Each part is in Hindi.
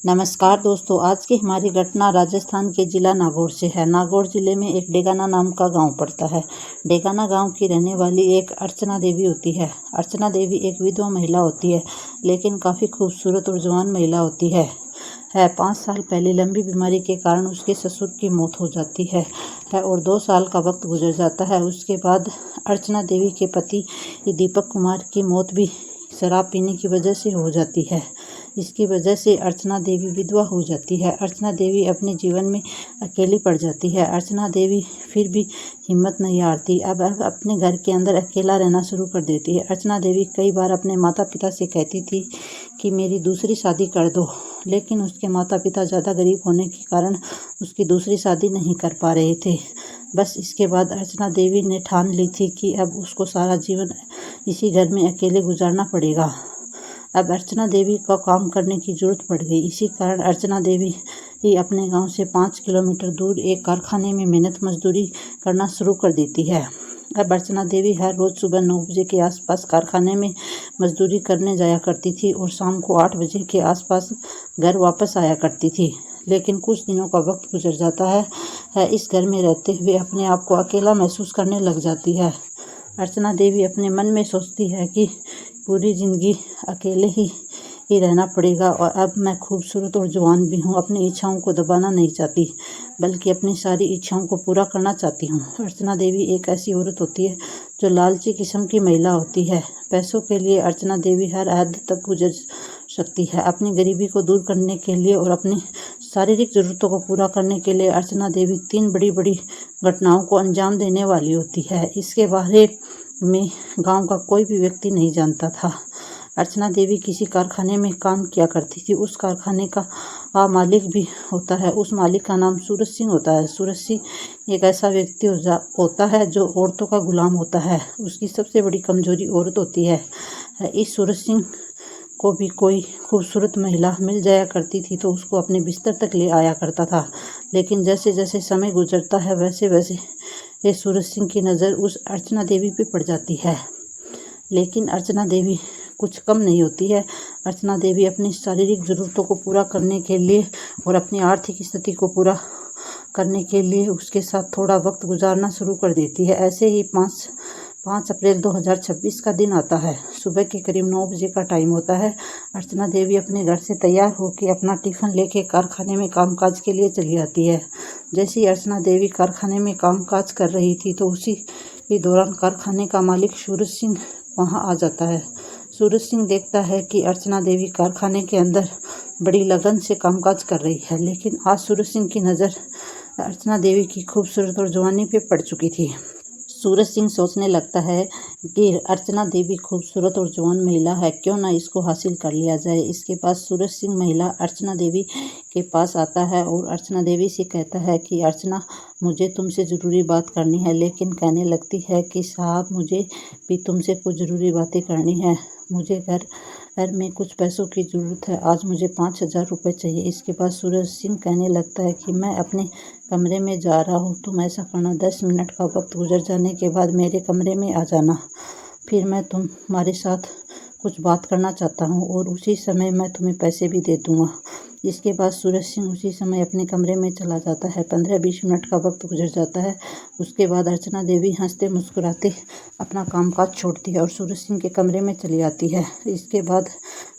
नमस्कार दोस्तों, आज की हमारी घटना राजस्थान के जिला नागौर से है। नागौर जिले में एक डेगाना नाम का गांव पड़ता है। डेगाना गांव की रहने वाली एक अर्चना देवी होती है। अर्चना देवी एक विधवा महिला होती है, लेकिन काफ़ी खूबसूरत और जवान महिला होती है। 5 साल पहले लंबी बीमारी के कारण उसके ससुर की मौत हो जाती है और 2 साल का वक्त गुजर जाता है। उसके बाद अर्चना देवी के पति दीपक कुमार की मौत भी शराब पीने की वजह से हो जाती है। इसकी वजह से अर्चना देवी विधवा हो जाती है। अर्चना देवी अपने जीवन में अकेली पड़ जाती है। अर्चना देवी फिर भी हिम्मत नहीं हारती। अब अपने घर के अंदर अकेला रहना शुरू कर देती है। अर्चना देवी कई बार अपने माता पिता से कहती थी कि मेरी दूसरी शादी कर दो, लेकिन उसके माता पिता ज़्यादा गरीब होने के कारण उसकी दूसरी शादी नहीं कर पा रहे थे। बस इसके बाद अर्चना देवी ने ठान ली थी कि अब उसको सारा जीवन इसी घर में अकेले गुजारना पड़ेगा। अब अर्चना देवी को काम करने की ज़रूरत पड़ गई। इसी कारण अर्चना देवी ही अपने गांव से 5 किलोमीटर दूर एक कारखाने में मेहनत मजदूरी करना शुरू कर देती है। अब अर्चना देवी हर रोज़ सुबह 9 बजे के आसपास कारखाने में मजदूरी करने जाया करती थी और शाम को 8 बजे के आसपास घर वापस आया करती थी। लेकिन कुछ दिनों का वक्त गुजर जाता है। इस घर में रहते हुए अपने आप को अकेला महसूस करने लग जाती है। अर्चना देवी अपने मन में सोचती है कि पूरी ज़िंदगी अकेले ही रहना पड़ेगा और अब मैं खूबसूरत और जवान भी हूँ। अपनी इच्छाओं को दबाना नहीं चाहती, बल्कि अपनी सारी इच्छाओं को पूरा करना चाहती हूँ। अर्चना देवी एक ऐसी औरत होती है जो लालची किस्म की महिला होती है। पैसों के लिए अर्चना देवी हर हद तक गुजर सकती है। अपनी गरीबी को दूर करने के लिए और अपनी शारीरिक ज़रूरतों को पूरा करने के लिए अर्चना देवी 3 बड़ी बड़ी घटनाओं को अंजाम देने वाली होती है। इसके बारे में गांव का कोई भी व्यक्ति नहीं जानता था। अर्चना देवी किसी कारखाने में काम किया करती थी। उस कारखाने का मालिक भी होता है। उस मालिक का नाम सूरज सिंह होता है। सूरज सिंह एक ऐसा व्यक्ति होता है जो औरतों का गुलाम होता है। उसकी सबसे बड़ी कमजोरी औरत होती है। इस सूरज सिंह को भी कोई खूबसूरत महिला मिल जाया करती थी तो उसको अपने बिस्तर तक ले आया करता था। लेकिन जैसे जैसे समय गुजरता है वैसे वैसे ये सूरज सिंह की नज़र उस अर्चना देवी पे पड़ जाती है। लेकिन अर्चना देवी कुछ कम नहीं होती है। अर्चना देवी अपनी शारीरिक ज़रूरतों को पूरा करने के लिए और अपनी आर्थिक स्थिति को पूरा करने के लिए उसके साथ थोड़ा वक्त गुजारना शुरू कर देती है। ऐसे ही 5 अप्रैल 2026 का दिन आता है। सुबह के करीब 9 बजे का टाइम होता है। अर्चना देवी अपने घर से तैयार होकर अपना टिफ़िन लेके कारखाने में कामकाज के लिए चली आती है। जैसे ही अर्चना देवी कारखाने में कामकाज कर रही थी तो उसी दौरान कारखाने का मालिक सूरज सिंह वहां आ जाता है। सूरज सिंह देखता है कि अर्चना देवी कारखाने के अंदर बड़ी लगन से कामकाज कर रही है, लेकिन आज सूरज सिंह की नज़र अर्चना देवी की खूबसूरत और जवानी पे पड़ चुकी थी। सूरज सिंह सोचने लगता है कि अर्चना देवी खूबसूरत और जवान महिला है, क्यों ना इसको हासिल कर लिया जाए। इसके बाद सूरज सिंह महिला अर्चना देवी के पास आता है और अर्चना देवी से कहता है कि अर्चना, मुझे तुमसे ज़रूरी बात करनी है। लेकिन कहने लगती है कि साहब, मुझे भी तुमसे कुछ ज़रूरी बातें करनी है। मुझे घर में कुछ पैसों की ज़रूरत है। आज मुझे 5,000 रुपये चाहिए। इसके बाद सूरज सिंह कहने लगता है कि मैं अपने कमरे में जा रहा हूँ, तुम ऐसा करना, 10 मिनट का वक्त गुजर जाने के बाद मेरे कमरे में आ जाना, फिर मैं तुम्हारे साथ कुछ बात करना चाहता हूँ और उसी समय मैं तुम्हें पैसे भी दे दूँगा। इसके बाद सूरज सिंह उसी समय अपने कमरे में चला जाता है। 15-20 मिनट का वक्त गुजर जाता है। उसके बाद अर्चना देवी हंसते मुस्कुराते अपना कामकाज छोड़ती है और सूरज सिंह के कमरे में चली आती है। इसके बाद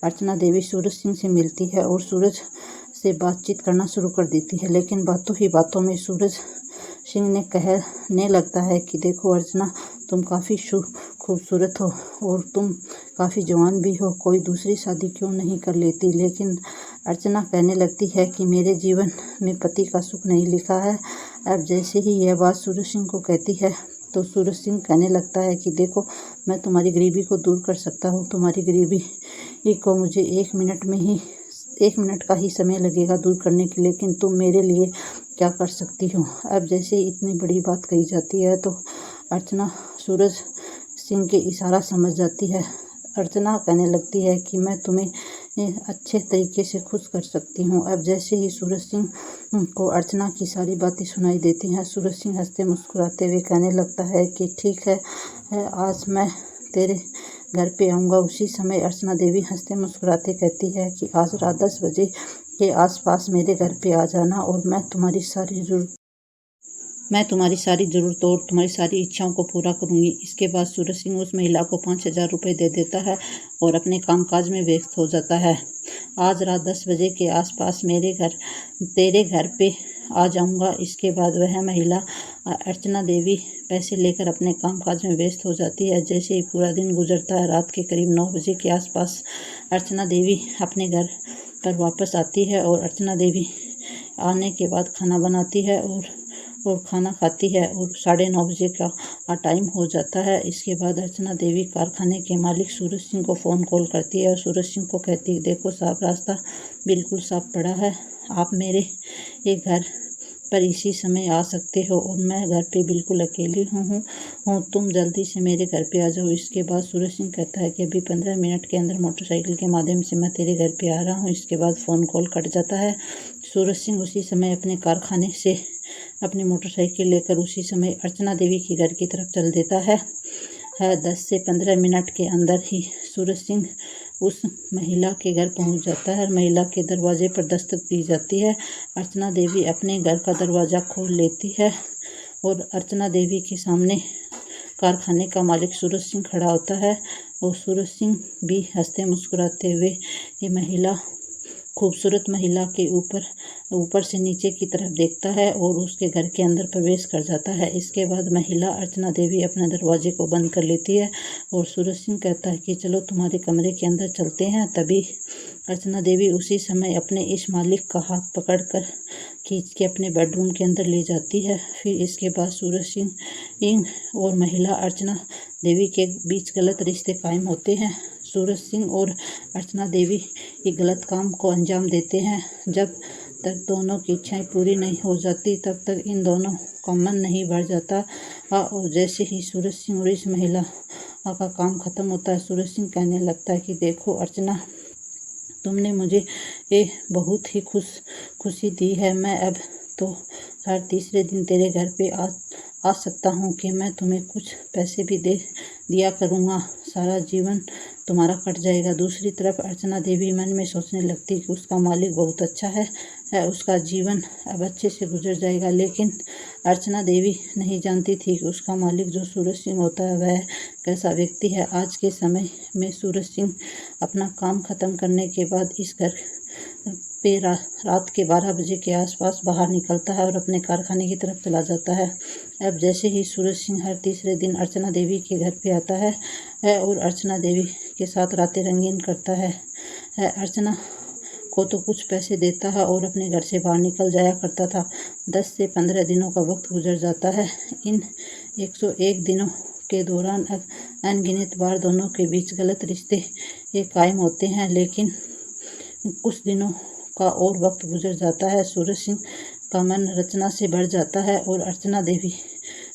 अर्चना देवी सूरज सिंह से मिलती है और सूरज से बातचीत करना शुरू कर देती है। लेकिन बातों ही बातों में सूरज सिंह ने कहने लगता है कि देखो अर्चना, तुम काफ़ी खूबसूरत हो और तुम काफ़ी जवान भी हो, कोई दूसरी शादी क्यों नहीं कर लेती। लेकिन अर्चना कहने लगती है कि मेरे जीवन में पति का सुख नहीं लिखा है। अब जैसे ही यह बात सूरज सिंह को कहती है तो सूरज सिंह कहने लगता है कि देखो, मैं तुम्हारी गरीबी को दूर कर सकता हूँ। तुम्हारी गरीबी को मुझे 1 मिनट का ही समय लगेगा दूर करने के लिए, लेकिन तुम मेरे लिए क्या कर सकती हो। अब जैसे इतनी बड़ी बात कही जाती है तो अर्चना सूरज सिंह के इशारा समझ जाती है। अर्चना कहने लगती है कि मैं तुम्हें अच्छे तरीके से खुश कर सकती हूँ। अब जैसे ही सूरज सिंह को अर्चना की सारी बातें सुनाई देती हैं, सूरज सिंह हंसते मुस्कुराते हुए कहने लगता है कि ठीक है, आज मैं तेरे घर पे आऊँगा। उसी समय अर्चना देवी हंसते मुस्कुराते कहती है कि आज रात 10 बजे के आसपास मेरे घर पे आ जाना और मैं तुम्हारी सारी ज़रूरतों और तुम्हारी सारी इच्छाओं को पूरा करूंगी। इसके बाद सूरज सिंह उस महिला को 5,000 रुपये दे देता है और अपने कामकाज में व्यस्त हो जाता है। आज रात 10 बजे के आसपास तेरे घर पे आ जाऊंगा। इसके बाद वह महिला अर्चना देवी पैसे लेकर अपने कामकाज में व्यस्त हो जाती है। जैसे ही पूरा दिन गुजरता है, रात के करीब 9 बजे के आसपास अर्चना देवी अपने घर पर वापस आती है और अर्चना देवी आने के बाद खाना बनाती है और खाना खाती है और 9:30 बजे का टाइम हो जाता है। इसके बाद अर्चना देवी कारखाने के मालिक सूरज सिंह को फ़ोन कॉल करती है और सूरज सिंह को कहती है, देखो साहब, रास्ता बिल्कुल साफ पड़ा है, आप मेरे एक घर पर इसी समय आ सकते हो और मैं घर पे बिल्कुल अकेली हूँ, तुम जल्दी से मेरे घर पे आ जाओ। इसके बाद सूरज सिंह कहता है कि अभी 15 मिनट के अंदर मोटरसाइकिल के माध्यम से मैं तेरे घर पे आ रहा हूँ। इसके बाद फ़ोन कॉल कट जाता है। सूरज सिंह उसी समय अपने कारखाने से अपनी मोटरसाइकिल लेकर उसी समय अर्चना देवी के घर की तरफ चल देता है। 10 से 15 मिनट के अंदर ही सूरज सिंह उस महिला के घर पहुंच जाता है। महिला के दरवाजे पर दस्तक दी जाती है। अर्चना देवी अपने घर का दरवाज़ा खोल लेती है और अर्चना देवी के सामने कारखाने का मालिक सूरज सिंह खड़ा होता है और सूरज सिंह भी हंसते मुस्कुराते हुए ये खूबसूरत महिला के ऊपर से नीचे की तरफ देखता है और उसके घर के अंदर प्रवेश कर जाता है। इसके बाद महिला अर्चना देवी अपने दरवाजे को बंद कर लेती है और सूरज सिंह कहता है कि चलो तुम्हारे कमरे के अंदर चलते हैं। तभी अर्चना देवी उसी समय अपने इस मालिक का हाथ पकड़कर खींच के अपने बेडरूम के अंदर ले जाती है। फिर इसके बाद सूरज सिंह और महिला अर्चना देवी के बीच गलत रिश्ते कायम होते हैं। सूरज सिंह और अर्चना देवी एक गलत काम को अंजाम देते हैं। जब तक दोनों की इच्छाएं पूरी नहीं हो जाती तब तक इन दोनों का मन नहीं भर जाता। और जैसे ही सूरज सिंह और इस महिला का काम खत्म होता है, सूरज सिंह कहने लगता है कि देखो अर्चना, तुमने मुझे बहुत ही खुशी दी है। मैं अब तो हर तीसरे दिन तेरे घर पे आ सकता हूँ कि मैं तुम्हें कुछ पैसे भी दे दिया करूँगा। सारा जीवन तुम्हारा कट जाएगा। दूसरी तरफ अर्चना देवी मन में सोचने लगती कि उसका मालिक बहुत अच्छा है, उसका जीवन अब अच्छे से गुजर जाएगा। लेकिन अर्चना देवी नहीं जानती थी कि उसका मालिक जो सूरज सिंह होता है वह कैसा व्यक्ति है। आज के समय में सूरज सिंह अपना काम खत्म करने के बाद इस घर पे रात के 12 बजे के आसपास बाहर निकलता है और अपने कारखाने की तरफ चला जाता है। अब जैसे ही सूरज सिंह हर तीसरे दिन अर्चना देवी के घर पे आता है और अर्चना देवी के साथ रातें रंगीन करता है। अर्चना को तो कुछ पैसे देता है और अपने घर से बाहर निकल जाया करता था। 10 से 15 दिनों का वक्त गुजर जाता है। इन 101 दिनों के दौरान अनगिनत बार दोनों के बीच गलत रिश्ते कायम होते हैं। लेकिन कुछ दिनों का और वक्त गुजर जाता है। सूरज सिंह का मन रचना से भर जाता है और अर्चना देवी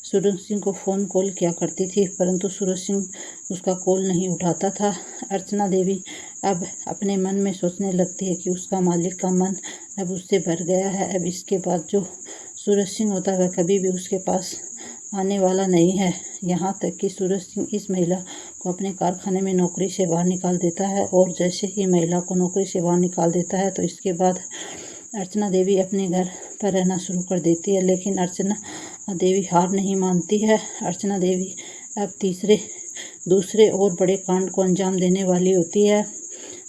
सूरज सिंह को फ़ोन कॉल किया करती थी, परंतु सूरज सिंह उसका कॉल नहीं उठाता था। अर्चना देवी अब अपने मन में सोचने लगती है कि उसका मालिक का मन अब उससे भर गया है। अब इसके बाद जो सूरज सिंह होता है वह कभी भी उसके पास आने वाला नहीं है। यहाँ तक कि सूरज सिंह इस महिला को अपने कारखाने में नौकरी से बाहर निकाल देता है और जैसे ही महिला को नौकरी से बाहर निकाल देता है तो इसके बाद अर्चना देवी अपने घर पर रहना शुरू कर देती है। लेकिन अर्चना देवी हार नहीं मानती है। अर्चना देवी अब दूसरे और बड़े कांड को अंजाम देने वाली होती है।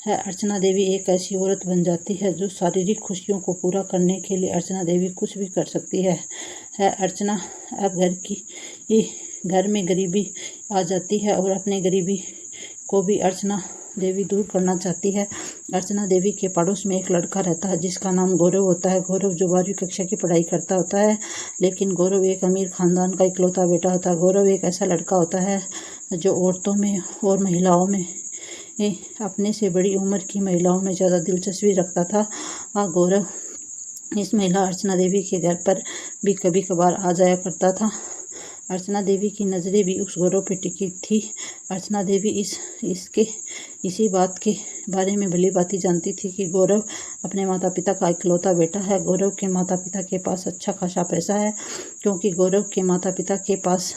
अर्चना देवी एक ऐसी औरत बन जाती है जो शारीरिक खुशियों को पूरा करने के लिए अर्चना देवी कुछ भी कर सकती है। अर्चना अब घर में गरीबी आ जाती है और अपने गरीबी को भी अर्चना देवी दूर करना चाहती है। अर्चना देवी के पड़ोस में एक लड़का रहता है जिसका नाम गौरव होता है। गौरव जो 12वीं कक्षा की पढ़ाई करता होता है, लेकिन गौरव एक अमीर खानदान का इकलौता बेटा होता है। गौरव एक ऐसा लड़का होता है जो औरतों में और महिलाओं में अपने से बड़ी उम्र की महिलाओं में ज़्यादा दिलचस्पी रखता था। गौरव इस महिला अर्चना देवी के घर पर भी कभी कभार आ जाया करता था। अर्चना देवी की नज़रें भी उस गौरव पर टिकी थी। अर्चना देवी इसी बात के बारे में भली भांति जानती थी कि गौरव अपने माता पिता का इकलौता बेटा है। गौरव के माता पिता के पास अच्छा खासा पैसा है, क्योंकि गौरव के माता पिता के पास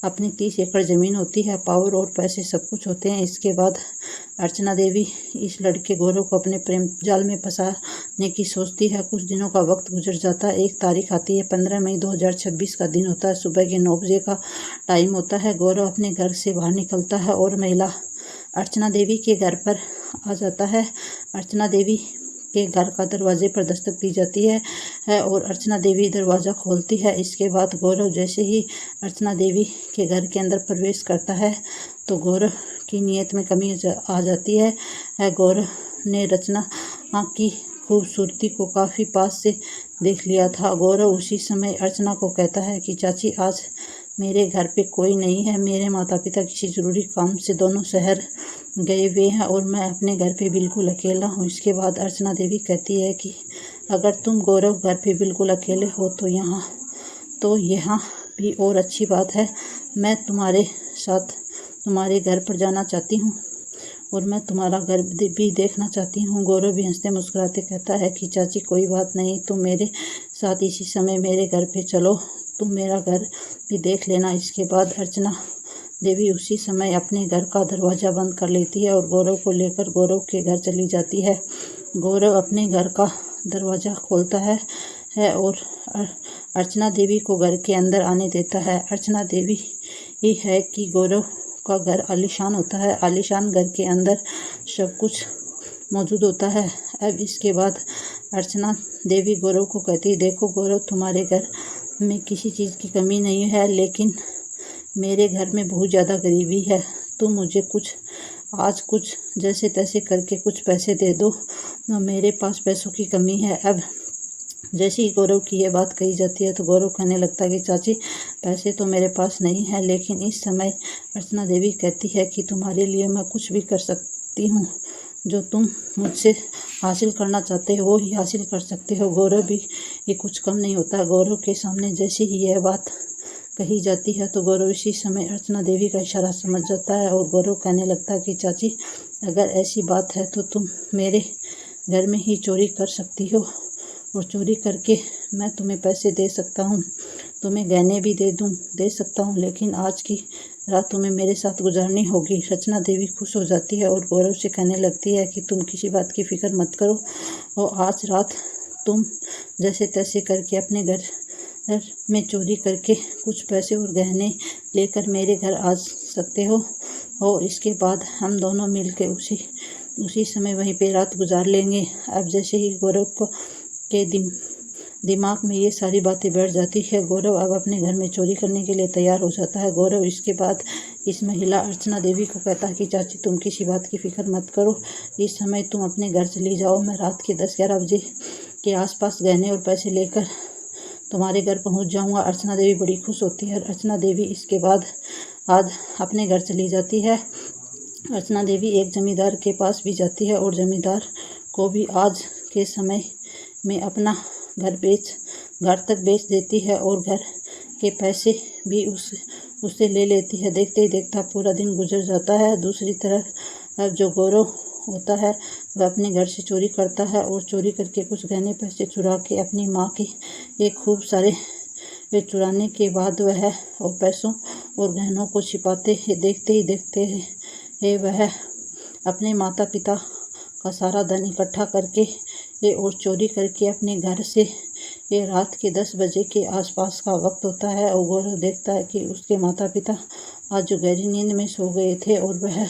अपनी 30 एकड़ ज़मीन होती है, पावर और पैसे सब कुछ होते हैं। इसके बाद अर्चना देवी इस लड़के गौरव को अपने प्रेम जाल में फंसाने की सोचती है। कुछ दिनों का वक्त गुजर जाता है। एक तारीख आती है, 15 मई 2026 का दिन होता है। सुबह के 9 बजे का टाइम होता है। गौरव अपने घर से बाहर निकलता है और महिला अर्चना देवी के घर पर आ जाता है। अर्चना देवी के घर का दरवाजे पर दस्तक दी जाती है और अर्चना देवी दरवाज़ा खोलती है। इसके बाद गौरव जैसे ही अर्चना देवी के घर के अंदर प्रवेश करता है तो गौरव की नीयत में कमी आ जाती है। गौरव ने रचना की खूबसूरती को काफ़ी पास से देख लिया था। गौरव उसी समय अर्चना को कहता है कि चाची, आज मेरे घर पे कोई नहीं है। मेरे माता पिता किसी ज़रूरी काम से दोनों शहर गए हुए हैं और मैं अपने घर पे बिल्कुल अकेला हूँ। इसके बाद अर्चना देवी कहती है कि अगर तुम गौरव घर पे बिल्कुल अकेले हो तो यहाँ भी और अच्छी बात है। मैं तुम्हारे साथ तुम्हारे घर पर जाना चाहती हूँ और मैं तुम्हारा घर भी देखना चाहती हूँ। गौरव भी हंसते मुस्कुराते कहता है कि चाची, कोई बात नहीं, तुम मेरे साथ इसी समय मेरे घर पे चलो, तुम मेरा घर भी देख लेना। इसके बाद अर्चना देवी उसी समय अपने घर का दरवाज़ा बंद कर लेती है और गौरव को लेकर गौरव के घर चली जाती है। गौरव अपने घर का दरवाज़ा खोलता है और अर्चना देवी को घर के अंदर आने देता है। अर्चना देवी ही है कि गौरव का घर आलीशान होता है। आलीशान घर के अंदर सब कुछ मौजूद होता है। अब इसके बाद अर्चना देवी गौरव को कहती, देखो गौरव, तुम्हारे घर में किसी चीज़ की कमी नहीं है, लेकिन मेरे घर में बहुत ज़्यादा गरीबी है। तुम मुझे आज कुछ जैसे तैसे करके कुछ पैसे दे दो, मेरे पास पैसों की कमी है। अब जैसे ही गौरव की यह बात कही जाती है तो गौरव कहने लगता है कि चाची, पैसे तो मेरे पास नहीं है, लेकिन इस समय अर्चना देवी कहती है कि तुम्हारे लिए मैं कुछ भी कर सकती हूँ। जो तुम मुझसे हासिल करना चाहते हो वो ही हासिल कर सकते हो। गौरव भी ये कुछ कम नहीं होता। गौरव के सामने जैसे ही यह बात कही जाती है तो गौरव इसी समय अर्चना देवी का इशारा समझ जाता है और गौरव कहने लगता है कि चाची, अगर ऐसी बात है तो तुम मेरे घर में ही चोरी कर सकती हो और चोरी करके मैं तुम्हें पैसे दे सकता हूँ, तुम्हें गहने भी दे सकता हूँ, लेकिन आज की रात तुम्हें मेरे साथ गुजारनी होगी। अर्चना देवी खुश हो जाती है और गौरव से कहने लगती है कि तुम किसी बात की फिक्र मत करो और आज रात तुम जैसे तैसे करके अपने घर में चोरी करके कुछ पैसे और गहने लेकर मेरे घर आ सकते हो और इसके बाद हम दोनों मिलकर उसी समय वहीं पे रात गुजार लेंगे। अब जैसे ही गौरव के दिमाग में ये सारी बातें बैठ जाती है, गौरव अब अपने घर में चोरी करने के लिए तैयार हो जाता है। गौरव इसके बाद इस महिला अर्चना देवी को कहता है कि चाची, तुम किसी बात की फिक्र मत करो, इस समय तुम अपने घर चली जाओ, मैं रात के 10-11 बजे के आसपास गहने और पैसे लेकर तुम्हारे घर पहुंच जाऊंगा। अर्चना देवी बड़ी खुश होती है। अर्चना देवी इसके बाद आज अपने घर चली जाती है। अर्चना देवी एक जमींदार के पास भी जाती है और जमींदार को भी आज के समय में अपना घर तक बेच देती है और घर के पैसे भी उससे ले लेती है। देखते ही देखता पूरा दिन गुजर जाता है। दूसरी तरफ अब जो गौरव होता है वह अपने घर से चोरी करता है और चोरी करके कुछ गहने पैसे चुरा के अपनी माँ के खूब सारे वे चुराने के बाद वह और पैसों और गहनों को छिपाते देखते ही देखते वह अपने माता पिता का सारा धन इकट्ठा करके और चोरी करके अपने घर से रात के 10 बजे के आसपास का वक्त होता है और गौरव देखता है कि उसके माता पिता आज जो गहरी नींद में सो गए थे और वह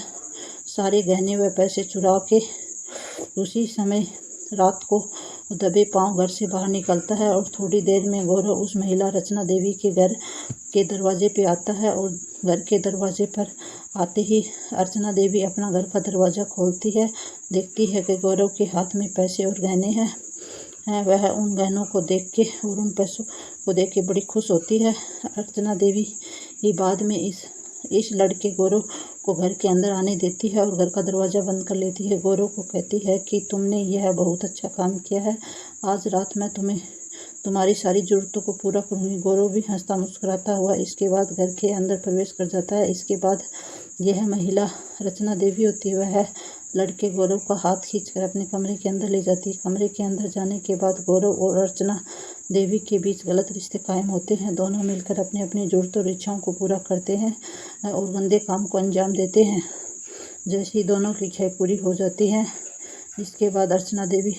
सारे गहने व पैसे चुरा के उसी समय रात को दबे पांव घर से बाहर निकलता है और थोड़ी देर में गौरव उस महिला रचना देवी के घर के दरवाजे पे आता है और घर के दरवाजे पर आते ही अर्चना देवी अपना घर का दरवाज़ा खोलती है। देखती है कि गौरव के हाथ में पैसे और गहने हैं। वह उन गहनों को देख के और उन पैसों को देख के बड़ी खुश होती है। अर्चना देवी ही बाद में इस लड़के गौरव को घर के अंदर आने देती है और घर का दरवाज़ा बंद कर लेती है। गौरव को कहती है कि तुमने यह बहुत अच्छा काम किया है, आज रात मैं तुम्हारी सारी ज़रूरतों को पूरा करूँगी। गौरव भी हंसता मुस्कुराता हुआ इसके बाद घर के अंदर प्रवेश कर जाता है। इसके बाद यह महिला रचना देवी होती है वह लड़के गौरव का हाथ खींचकर अपने कमरे के अंदर ले जाती है। कमरे के अंदर जाने के बाद गौरव और अर्चना देवी के बीच गलत रिश्ते कायम होते हैं। दोनों मिलकर अपनी अपनी ज़रूरतों और इच्छाओं को पूरा करते हैं और गंदे काम को अंजाम देते हैं। जैसे ही दोनों की इच्छाएं पूरी हो जाती हैं, इसके बाद अर्चना देवी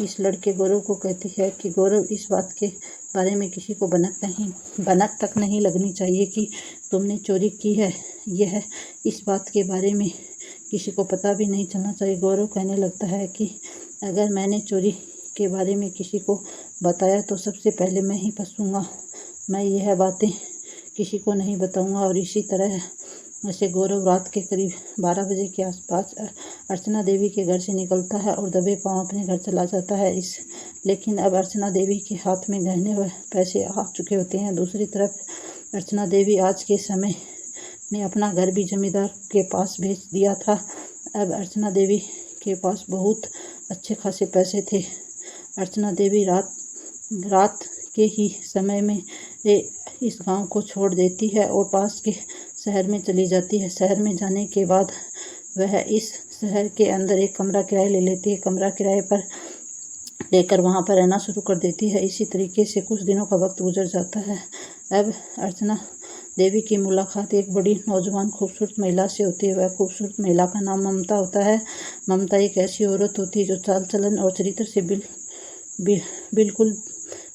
इस लड़के गौरव को कहती है कि गौरव, इस बात के बारे में किसी को भनक तक नहीं लगनी चाहिए कि तुमने चोरी की है। यह इस बात के बारे में किसी को पता भी नहीं चलना चाहिए। गौरव कहने लगता है कि अगर मैंने चोरी के बारे में किसी को बताया तो सबसे पहले मैं ही फंसूंगा। मैं यह बातें किसी को नहीं बताऊंगा। और इसी तरह वैसे गौरव रात के करीब 12 बजे के आसपास अर्चना देवी के घर से निकलता है और दबे पांव अपने घर चला जाता है। लेकिन अब अर्चना देवी के हाथ में गहने व पैसे आ चुके होते हैं। दूसरी तरफ अर्चना देवी आज के समय में अपना घर भी जमींदार के पास भेज दिया था। अब अर्चना देवी के पास बहुत अच्छे खासे पैसे थे। अर्चना देवी रात के ही समय में इस गांव को छोड़ देती है और पास के शहर में चली जाती है। शहर में जाने के बाद वह इस शहर के अंदर एक कमरा किराए ले लेती है। कमरा किराए पर लेकर वहां पर रहना शुरू कर देती है। इसी तरीके से कुछ दिनों का वक्त गुजर जाता है। अब अर्चना देवी की मुलाकात एक बड़ी नौजवान खूबसूरत महिला से होती है। वह खूबसूरत महिला का नाम ममता होता है। ममता एक ऐसी औरत होती है जो चाल चलन और चरित्र से बिल्कुल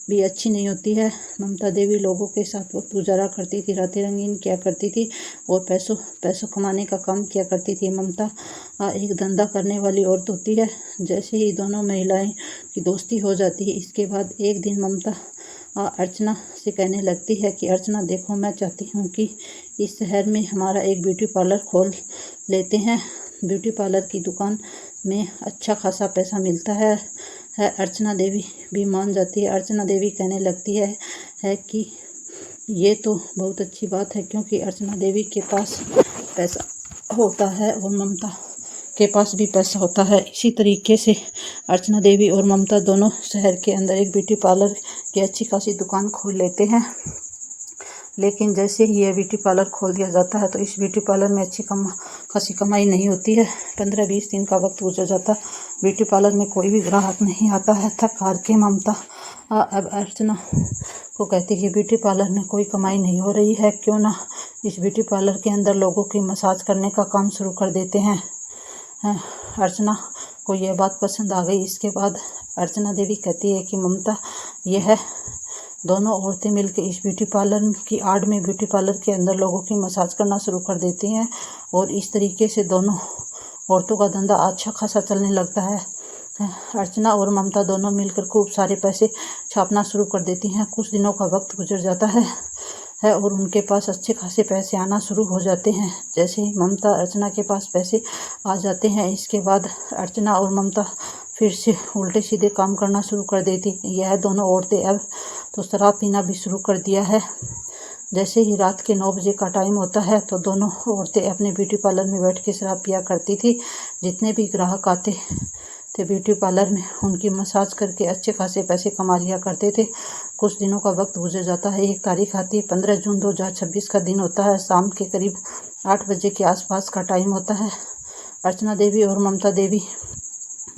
भी अच्छी नहीं होती है। ममता देवी लोगों के साथ वक्त गुजारा करती थी, रातें रंगीन किया करती थी और पैसों कमाने का काम किया करती थी। ममता एक धंधा करने वाली औरत होती है। जैसे ही दोनों महिलाएं की दोस्ती हो जाती है, इसके बाद एक दिन ममता अर्चना से कहने लगती है कि अर्चना देखो, मैं चाहती हूँ कि इस शहर में हमारा एक ब्यूटी पार्लर खोल लेते हैं। ब्यूटी पार्लर की दुकान में अच्छा खासा पैसा मिलता है। अर्चना देवी भी मान जाती है। अर्चना देवी कहने लगती है कि ये तो बहुत अच्छी बात है, क्योंकि अर्चना देवी के पास पैसा होता है और ममता के पास भी पैसा होता है। इसी तरीके से अर्चना देवी और ममता दोनों शहर के अंदर एक ब्यूटी पार्लर की अच्छी खासी दुकान खोल लेते हैं। लेकिन जैसे ही यह ब्यूटी पार्लर खोल दिया जाता है तो इस ब्यूटी पार्लर में अच्छी खासी कमाई नहीं होती है। 15-20 दिन का वक्त गुजर जाता, ब्यूटी पार्लर में कोई भी ग्राहक नहीं आता है। थक हार के ममता अब अर्चना को कहती है कि ब्यूटी पार्लर में कोई कमाई नहीं हो रही है, क्यों ना इस ब्यूटी पार्लर के अंदर लोगों की मसाज करने का काम शुरू कर देते हैं। अर्चना को यह बात पसंद आ गई। इसके बाद अर्चना देवी कहती है कि ममता, यह दोनों औरतें मिलकर इस ब्यूटी पार्लर की आड़ में ब्यूटी पार्लर के अंदर लोगों की मसाज करना शुरू कर देती हैं और इस तरीके से दोनों औरतों का धंधा अच्छा खासा चलने लगता है। अर्चना और ममता दोनों मिलकर खूब सारे पैसे छापना शुरू कर देती हैं। कुछ दिनों का वक्त गुजर जाता है और उनके पास अच्छे खासे पैसे आना शुरू हो जाते हैं। जैसे ही ममता अर्चना के पास पैसे आ जाते हैं, इसके बाद अर्चना और ममता फिर से उल्टे सीधे काम करना शुरू कर देती। यह दोनों औरतें अब तो शराब पीना भी शुरू कर दिया है। जैसे ही रात के 9 बजे का टाइम होता है तो दोनों औरतें अपने ब्यूटी पार्लर में बैठ के शराब पिया करती थी। जितने भी ग्राहक आते थे ब्यूटी पार्लर में, उनकी मसाज करके अच्छे खासे पैसे कमा लिया करते थे। कुछ दिनों का वक्त गुजर जाता है। एक तारीख आती है, 15 जून 2026 का दिन होता है। शाम के करीब 8 बजे के आसपास का टाइम होता है। अर्चना देवी और ममता देवी,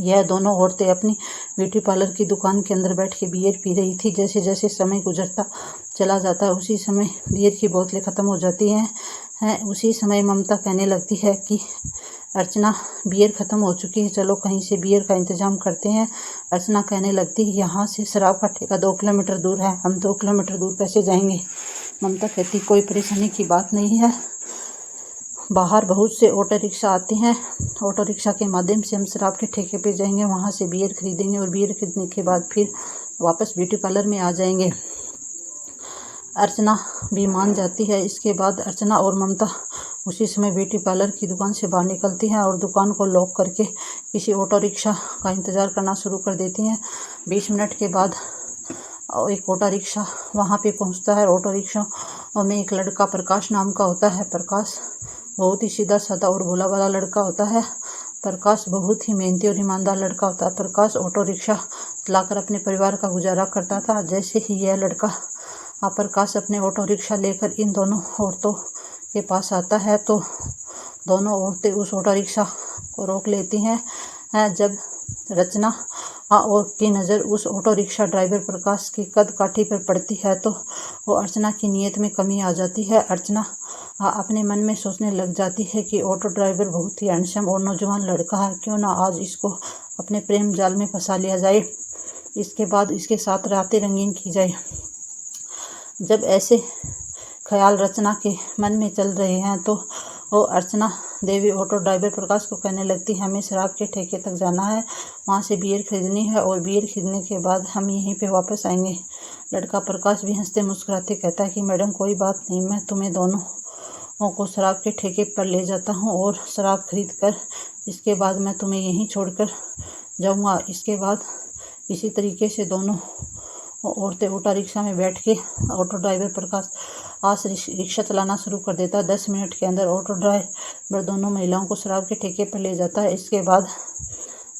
यह दोनों औरतें अपनी ब्यूटी पार्लर की दुकान के अंदर बैठ के बियर पी रही थी। जैसे जैसे समय गुजरता चला जाता है, उसी समय बियर की बोतलें ख़त्म हो जाती हैं। उसी समय ममता कहने लगती है कि अर्चना, बियर ख़त्म हो चुकी है, चलो कहीं से बियर का इंतज़ाम करते हैं। अर्चना कहने लगती है, यहाँ से शराब का ठेका 2 किलोमीटर दूर है, हम 2 किलोमीटर दूर कैसे जाएंगे। ममता कहती, कोई परेशानी की बात नहीं है, बाहर बहुत से ऑटो रिक्शा आते हैं, ऑटो रिक्शा के माध्यम से हम शराब के ठेके पे जाएंगे, वहाँ से बियर खरीदेंगे और बियर खरीदने के बाद फिर वापस ब्यूटी पार्लर में आ जाएंगे। अर्चना भी मान जाती है। इसके बाद अर्चना और ममता उसी समय ब्यूटी पार्लर की दुकान से बाहर निकलती हैं और दुकान को लॉक करके किसी ऑटो रिक्शा का इंतज़ार करना शुरू कर देती हैं। 20 मिनट के बाद एक ऑटो रिक्शा वहाँ पे पहुँचता है। ऑटो रिक्शा में एक लड़का प्रकाश नाम का होता है। प्रकाश बहुत ही सीधा साधा और भोला भाला लड़का होता है। प्रकाश बहुत ही मेहनती और ईमानदार लड़का होता है। प्रकाश ऑटो रिक्शा चलाकर अपने परिवार का गुजारा करता था। जैसे ही यह लड़का प्रकाश अपने ऑटो रिक्शा लेकर इन दोनों औरतों के पास आता है तो दोनों औरतें उस ऑटो रिक्शा को रोक लेती हैं। जब रचना और की नज़र उस ऑटो रिक्शा ड्राइवर प्रकाश की कदकाठी पर पड़ती है तो वो अर्चना की नीयत में कमी आ जाती है। अर्चना अपने मन में सोचने लग जाती है कि ऑटो ड्राइवर बहुत ही हैंडसम और नौजवान लड़का है, क्यों ना आज इसको अपने प्रेम जाल में फंसा लिया जाए, इसके बाद इसके साथ रातें रंगीन की जाए। जब ऐसे ख्याल रचना के मन में चल रहे हैं तो वो अर्चना देवी ऑटो ड्राइवर प्रकाश को कहने लगती है, हमें शराब के ठेके तक जाना है, वहाँ से बियर खरीदनी है और बियर खरीदने के बाद हम यहीं पे वापस आएंगे। लड़का प्रकाश भी हंसते मुस्कुराते कहता है कि मैडम कोई बात नहीं, मैं तुम्हें दोनों को शराब के ठेके पर ले जाता हूँ और शराब खरीद कर इसके बाद मैं तुम्हें यहीं छोड़कर जाऊँगा। इसके बाद इसी तरीके से दोनों औरतें ऑटो रिक्शा में बैठ के ऑटो ड्राइवर प्रकाश आज रिक्शा चलाना शुरू कर देता है। 10 मिनट के अंदर ऑटो ड्राइवर दोनों महिलाओं को शराब के ठेके पर ले जाता है। इसके बाद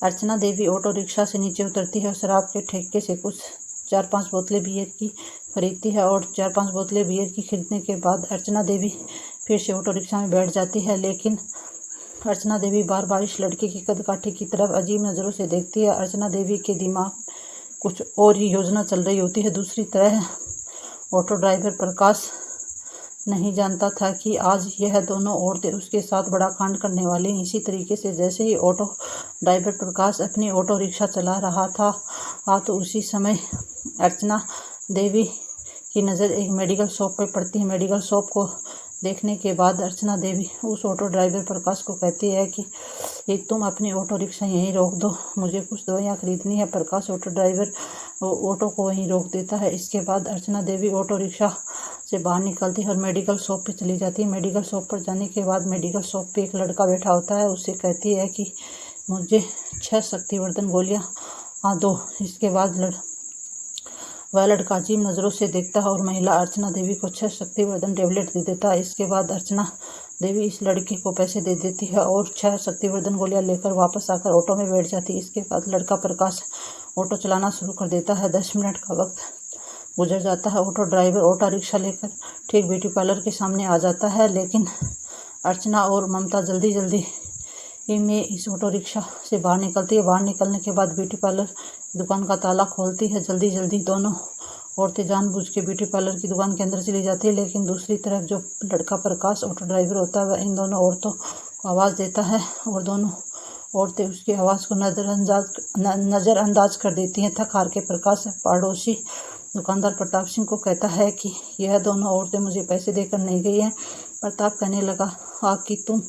अर्चना देवी ऑटो रिक्शा से नीचे उतरती है और शराब के ठेके से कुछ 4-5 बोतलें बियर की खरीदती है और 4-5 बोतलें बियर की खरीदने के बाद अर्चना देवी फिर से ऑटो रिक्शा में बैठ जाती है। लेकिन अर्चना देवी बार बार इस लड़के की कदकाठी की तरफ अजीब नज़रों से देखती है। अर्चना देवी के दिमाग कुछ और ही योजना चल रही होती है। दूसरी तरह ऑटो ड्राइवर प्रकाश नहीं जानता था कि आज यह दोनों औरतें उसके साथ बड़ा कांड करने वाली हैं। इसी तरीके से जैसे ही ऑटो ड्राइवर प्रकाश अपनी ऑटो रिक्शा चला रहा था तो उसी समय अर्चना देवी की नज़र एक मेडिकल शॉप पर पड़ती है। मेडिकल शॉप को देखने के बाद अर्चना देवी उस ऑटो ड्राइवर प्रकाश को कहती है कि तुम अपनी ऑटो रिक्शा यहीं रोक दो, मुझे कुछ दवाइयाँ खरीदनी है। प्रकाश ऑटो ड्राइवर ऑटो को वहीं रोक देता है। इसके बाद अर्चना देवी ऑटो रिक्शा से बाहर निकलती है और मेडिकल शॉप पे चली जाती है। मेडिकल शॉप पर जाने के बाद मेडिकल शॉप पे एक लड़का बैठा होता है। उससे कहती है कि मुझे 6 शक्तिवर्धन गोलियाँ दो। इसके बाद वह लड़का अजीब नज़रों से देखता है और महिला अर्चना देवी को 6 शक्तिवर्धन टेबलेट दे देता है। इसके बाद अर्चना देवी इस लड़के को पैसे दे देती है और 6 शक्तिवर्धन गोलियां लेकर वापस आकर ऑटो में बैठ जाती है। इसके बाद लड़का प्रकाश ऑटो चलाना शुरू कर देता है। 10 मिनट का वक्त गुजर जाता है। ऑटो ड्राइवर ऑटो रिक्शा लेकर ठीक ब्यूटी पार्लर के सामने आ जाता है। लेकिन अर्चना और ममता जल्दी जल्दी में इस ऑटो रिक्शा से बाहर निकलती है। बाहर निकलने के बाद ब्यूटी पार्लर दुकान का ताला खोलती है। जल्दी जल्दी दोनों औरतें जानबूझ के ब्यूटी पार्लर की दुकान के अंदर चली जाती है। लेकिन दूसरी तरफ जो लड़का प्रकाश ऑटो ड्राइवर होता है वह इन दोनों औरतों को आवाज़ देता है और दोनों औरतें उसकी आवाज़ को नज़रअंदाज कर देती हैं। थक हार के प्रकाश पड़ोसी दुकानदार प्रताप सिंह को कहता है कि यह दोनों औरतें मुझे पैसे देकर नहीं गई हैं। प्रताप कहने लगा कि तुम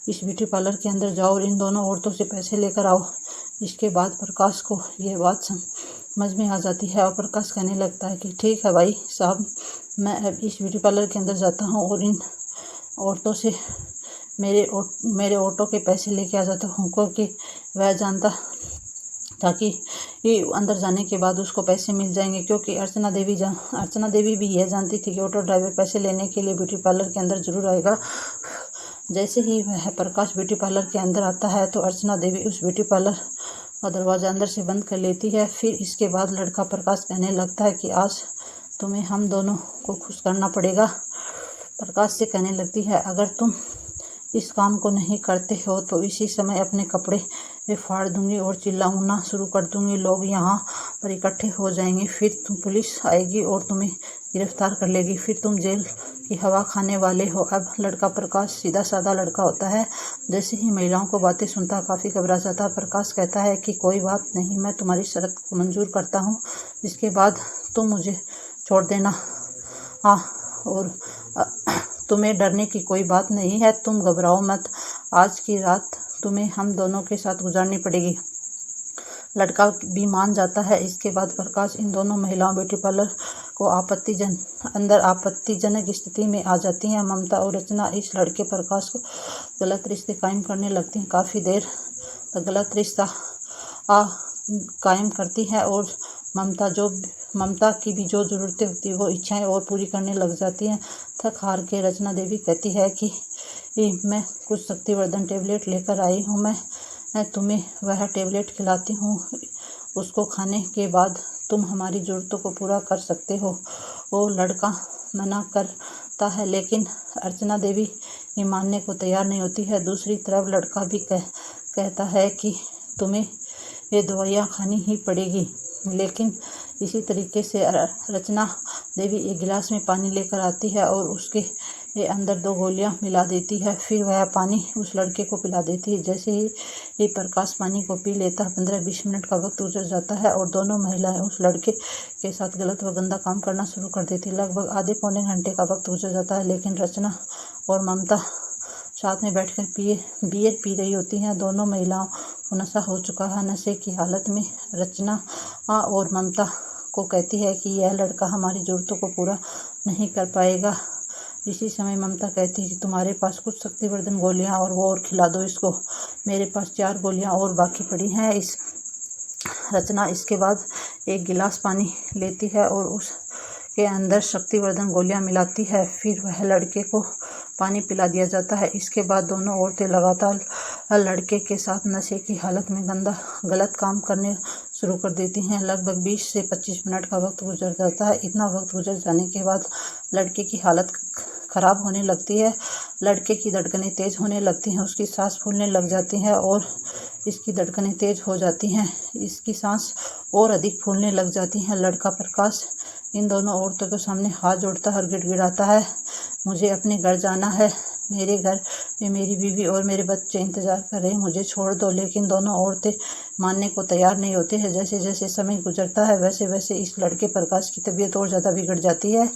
इस ब्यूटी पार्लर के अंदर जाओ और इन दोनों औरतों से पैसे लेकर आओ। इसके बाद प्रकाश को यह बात समझ में आ जाती है और प्रकाश कहने लगता है कि ठीक है भाई साहब, मैं अब इस ब्यूटी पार्लर के अंदर जाता हूँ और इन औरतों से मेरे ऑटो के पैसे लेके आ जाता हूँ, क्योंकि वह जानता था कि अंदर जाने के बाद उसको पैसे मिल जाएंगे। क्योंकि अर्चना देवी भी यह जानती थी कि ऑटो ड्राइवर पैसे लेने के लिए ब्यूटी पार्लर के अंदर जरूर आएगा। जैसे ही वह प्रकाश ब्यूटी पार्लर के अंदर आता है तो अर्चना देवी उस ब्यूटी पार्लर का दरवाज़ा अंदर से बंद कर लेती है। फिर इसके बाद लड़का प्रकाश कहने लगता है कि आज तुम्हें हम दोनों को खुश करना पड़ेगा। प्रकाश से कहने लगती है, अगर तुम इस काम को नहीं करते हो तो इसी समय अपने कपड़े फाड़ दूंगी और चिल्लाना शुरू कर दूंगी। लोग यहाँ पर इकट्ठे हो जाएंगे, फिर तुम पुलिस आएगी और तुम्हें गिरफ्तार कर लेगी, फिर तुम जेल की हवा खाने वाले हो। अब लड़का प्रकाश सीधा साधा लड़का होता है। जैसे ही महिलाओं को बातें सुनता काफ़ी घबरा जाता है। प्रकाश कहता है कि कोई बात नहीं, मैं तुम्हारी शर्त को मंजूर करता हूँ, इसके बाद तुम मुझे छोड़ देना। और तुम्हें डरने की कोई बात नहीं है, तुम घबराओ मत, आज की रात तुम्हें हम दोनों के साथ गुजारनी पड़ेगी। लड़का भी मान जाता है। इसके बाद प्रकाश इन दोनों महिलाओं ब्यूटी पार्लर को आपत्तिजनक स्थिति में आ जाती हैं। ममता और रचना इस लड़के प्रकाश को गलत रिश्ते कायम करने लगती हैं। काफ़ी देर तक गलत रिश्ता कायम करती है और ममता की भी जो ज़रूरतें होती है वो इच्छाएं और पूरी करने लग जाती हैं। थक हार के रचना देवी कहती है कि मैं कुछ शक्तिवर्धन टेबलेट लेकर आई हूँ, मैं तुम्हें वह टेबलेट खिलाती हूँ, उसको खाने के बाद तुम हमारी ज़रूरतों को पूरा कर सकते हो। वो लड़का मना करता है लेकिन अर्चना देवी ये मानने को तैयार नहीं होती है। दूसरी तरफ लड़का भी कहता है कि तुम्हें ये दवाइयाँ खानी ही पड़ेगी। लेकिन इसी तरीके से रचना देवी एक गिलास में पानी लेकर आती है और उसके अंदर 2 गोलियां मिला देती है। फिर वह पानी उस लड़के को पिला देती है। जैसे ही ये प्रकाश पानी को पी लेता है, 15-20 मिनट का वक्त गुजर जाता है और दोनों महिलाएं उस लड़के के साथ गलत व गंदा काम करना शुरू कर देती है। लगभग आधे पौने घंटे का वक्त गुजर जाता है, लेकिन रचना और ममता साथ में बैठकर बियर पी रही होती हैं। दोनों महिलाओं को नशा हो चुका है। नशे की हालत में रचना और ममता को कहती है कि यह लड़का हमारी ज़रूरतों को पूरा नहीं कर पाएगा। इसी समय ममता कहती है कि तुम्हारे पास कुछ शक्तिवर्धन गोलियां और खिला दो इसको। मेरे पास 4 गोलियां और बाकी पड़ी हैं। रचना इसके बाद एक गिलास पानी लेती है और उसके अंदर शक्तिवर्धन गोलियां मिलाती है। फिर वह लड़के को पानी पिला दिया जाता है। इसके बाद दोनों औरतें लगातार लड़के के साथ नशे की हालत में गलत काम करने शुरू कर देती हैं। लगभग 20 से 25 मिनट का वक्त गुजर जाता है। इतना वक्त गुजर जाने के बाद लड़के की हालत खराब होने लगती है। लड़के की धड़कनें तेज होने लगती हैं, उसकी सांस फूलने लग जाती है और इसकी धड़कनें तेज हो जाती हैं। इसकी सांस और अधिक फूलने लग जाती है। लड़का प्रकाश इन दोनों औरतों के सामने हाथ जोड़ता है और गिड़गिड़ाता है, मुझे अपने घर जाना है। मेरे घर में मेरी बीवी और मेरे बच्चे इंतजार कर रहे हैं, मुझे छोड़ दो। लेकिन दोनों औरतें मानने को तैयार नहीं होते हैं। जैसे जैसे समय गुजरता है वैसे वैसे इस लड़के प्रकाश की तबीयत और ज़्यादा बिगड़ जाती है।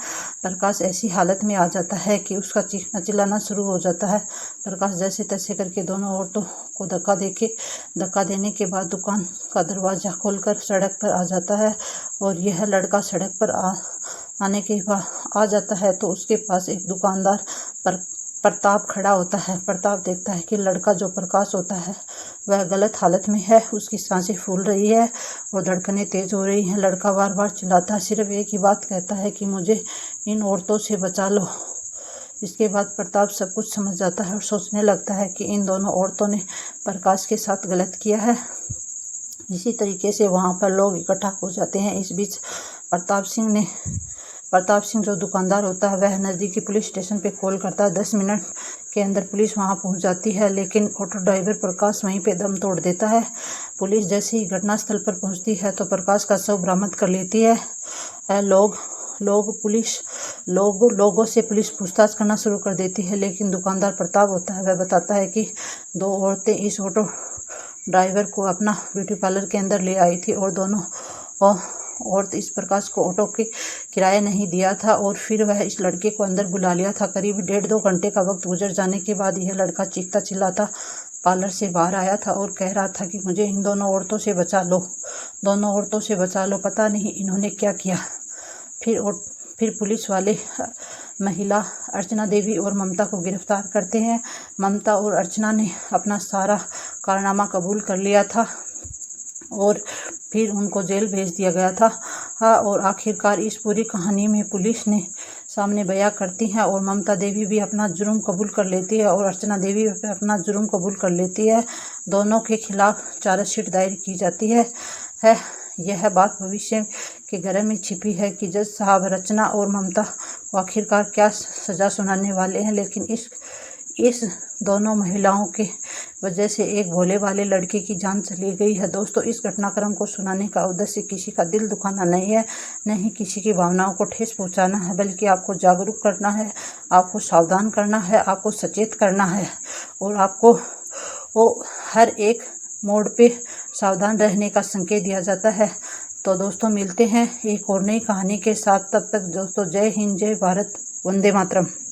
प्रकाश ऐसी हालत में आ जाता है कि उसका चीखना चिल्लाना शुरू हो जाता है। प्रकाश जैसे तैसे करके दोनों औरतों को धक्का देने के बाद दुकान का दरवाज़ा खोलकर सड़क पर आ जाता है। और यह लड़का सड़क पर आने के बाद आ जाता है तो उसके पास एक दुकानदार प्रताप खड़ा होता है। प्रताप देखता है कि लड़का जो प्रकाश होता है वह गलत हालत में है। उसकी सांसें फूल रही है और धड़कनें तेज हो रही हैं। लड़का बार बार चिल्लाता है, सिर्फ एक ही बात कहता है कि मुझे इन औरतों से बचा लो। इसके बाद प्रताप सब कुछ समझ जाता है और सोचने लगता है कि इन दोनों औरतों ने प्रकाश के साथ गलत किया है। इसी तरीके से वहाँ पर लोग इकट्ठा हो जाते हैं। इस बीच प्रताप सिंह जो दुकानदार होता है वह नज़दीकी पुलिस स्टेशन पे कॉल करता है। 10 मिनट के अंदर पुलिस वहां पहुंच जाती है, लेकिन ऑटो ड्राइवर प्रकाश वहीं पे दम तोड़ देता है। पुलिस जैसे ही घटनास्थल पर पहुंचती है तो प्रकाश का शव बरामद कर लेती है। लोगों से पुलिस पूछताछ करना शुरू कर देती है, लेकिन दुकानदार प्रताप होता है वह बताता है कि 2 औरतें इस ऑटो ड्राइवर को अपना ब्यूटी पार्लर के अंदर ले आई थी और दोनों औरत इस प्रकाश को ऑटो के किराया नहीं दिया था और फिर वह इस लड़के को अंदर बुला लिया था। करीब 1.5-2 घंटे का वक्त गुजर जाने के बाद यह लड़का चीखता चिल्लाता पार्लर से बाहर आया था और कह रहा था कि मुझे इन दोनों औरतों से बचा लो, दोनों औरतों से बचा लो, पता नहीं इन्होंने क्या किया। फिर पुलिस वाले महिला अर्चना देवी और ममता को गिरफ्तार करते हैं। ममता और अर्चना ने अपना सारा कारनामा कबूल कर लिया था और फिर उनको जेल भेज दिया गया था। और आखिरकार इस पूरी कहानी में पुलिस ने सामने बयां करती है और ममता देवी भी अपना जुर्म कबूल कर लेती है और अर्चना देवी भी अपना जुर्म कबूल कर लेती है। दोनों के खिलाफ चार्जशीट दायर की जाती है। यह बात भविष्य के घर में छिपी है कि जज साहब रचना और ममता को आखिरकार क्या सज़ा सुनाने वाले हैं, लेकिन इस दोनों महिलाओं के वजह से एक भोले वाले लड़के की जान चली गई है। दोस्तों, इस घटनाक्रम को सुनाने का उद्देश्य किसी का दिल दुखाना नहीं है, न ही किसी की भावनाओं को ठेस पहुंचाना है, बल्कि आपको जागरूक करना है, आपको सावधान करना है, आपको सचेत करना है और आपको हर एक मोड़ पे सावधान रहने का संकेत दिया जाता है। तो दोस्तों, मिलते हैं एक और नई कहानी के साथ। तब तक दोस्तों, जय हिंद, जय भारत, वंदे मातरम।